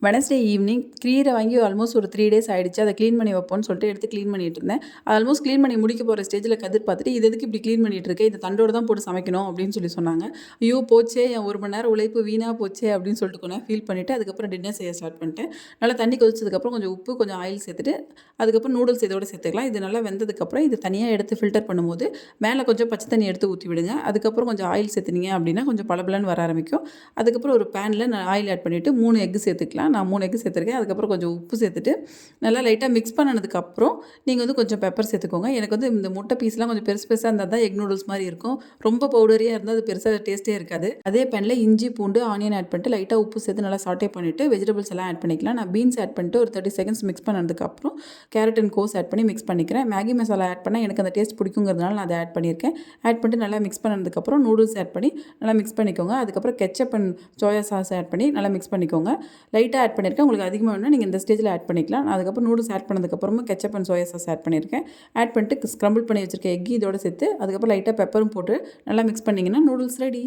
Wednesday evening கீரை வாங்கி almost ஒரு 3 டேஸ் ஆகிடுச்சு. அதை க்ளீன் பண்ணி வைப்போம்னு சொல்லிட்டு எடுத்து க்ளீன் பண்ணிட்டு இருந்தேன். ஆல்மோஸ்ட் க்ளீன் பண்ணி முடிக்க போகிற ஸ்டேஜில் கதிர் பார்த்துட்டு, இது எதுக்கு இப்படி க்ளீன் பண்ணிட்டு இருக்க, இந்த தண்டோடு தான் போட்டு சமைக்கணும் அப்படின்னு சொன்னாங்க. ஐயோ போச்சே, என் 1 மணி நேரம் உழைப்பு வீணாக போச்சே அப்படின்னு சொல்லிட்டு கொஞ்சம் ஃபீல் பண்ணிவிட்டு அதுக்கப்புறம் டின்னர் செய்ய ஸ்டார்ட் பண்ணிட்டேன். நல்லா தண்ணி கொதிச்சதுக்கப்புறம் கொஞ்சம் உப்பு, கொஞ்சம் ஆயில் சேர்த்துட்டு அதுக்கப்புறம் நூடுல்ஸ் இதோட சேர்த்துக்கலாம். இது நல்லா வெந்ததுக்கப்புறம் இது தனியாக எடுத்து ஃபில்டர் பண்ணும்போது மேலே கொஞ்சம் பச்சை தண்ணி எடுத்து ஊற்றி விடுங்க. அதுக்கப்புறம் கொஞ்சம் ஆயில் சேர்த்துனீங்க அப்படின்னா கொஞ்சம் பளபளன்னு வர ஆரம்பிக்கும். அதுக்கப்புறம் ஒரு பேனில் நான் ஆயில் ஆட் பண்ணிவிட்டு 3 எக் சேர்த்துக்கலாம். நான் 3 எக் சேர்த்துருக்கேன். அதுக்கப்புறம் கொஞ்சம் உப்பு சேர்த்துட்டு நல்லா லைட்டாக மிக்ஸ் பண்ணதுக்கப்புறம் நீங்கள் கொஞ்சம் பெப்பர் சேர்த்துக்கோங்க. எனக்கு இந்த முட்டை பீஸ்லாம் கொஞ்சம் பெருசு பெருசாக இருந்தால் தான் எக் நூடுல்ஸ் மாதிரி இருக்கும். ரொம்ப பவுடரியாக இருந்தால் அது பெருசாக டேஸ்ட்டே இருக்காது. அதே பேனில் இஞ்சி, பூண்டு, ஆனியன் ஆட் பண்ணிட்டு லைட்டாக உப்பு சேர்த்து நல்லா சாட்டே பண்ணிவிட்டு வெஜிடபிள்ஸ் எல்லாம் ஆட் பண்ணிக்கலாம். நான் பீன்ஸ் ஆட் பண்ணிட்டு ஒரு 30 செகண்ட்ஸ் மிக்ஸ் பண்ணதுக்கப்புறம் கேரட் அண்ட் கோஸ் ஆட் பண்ணி மிக்ஸ் பண்ணிக்கிறேன். மேகி மசாலா ஆட் பண்ணால் எனக்கு அந்த டேஸ்ட் பிடிக்குங்கிறதுனால நான் அதை ஆட் பண்ணியிருக்கேன். ஆட் பண்ணிட்டு நல்லா மிக்ஸ் பண்ணதுக்கப்புறம் நூடுல்ஸ் ஆட் பண்ணி நல்லா மிக்ஸ் பண்ணிக்கோங்க. அதுக்கப்புறம் ketchup and soya sauce add பண்ணி நல்லா மிக்ஸ் பண்ணிக்கோங்க. லைட்டாக ஆட் பண்ணியிருக்கேன். உங்களுக்கு அதிகமாக வேணும்னா நீங்கள் இந்த ஸ்டேஜில் ஆட் பண்ணிக்கலாம். அதுக்கப்புறம் நூடுல்ஸ் ஆட் பண்ணதுக்கப்புறமா ketchup and soya sauce add பண்ணியிருக்கேன். ஆட் பண்ணிட்டு ஸ்க்ரம்பிள் பண்ணி வச்சிருக்க எக் இதோட சேர்த்து அதுக்கப்புறம் லைட்டாக பெப்பரும் போட்டு நல்லா மிக்ஸ் பண்ணிங்கன்னா நூடுல்ஸ் ரெடி.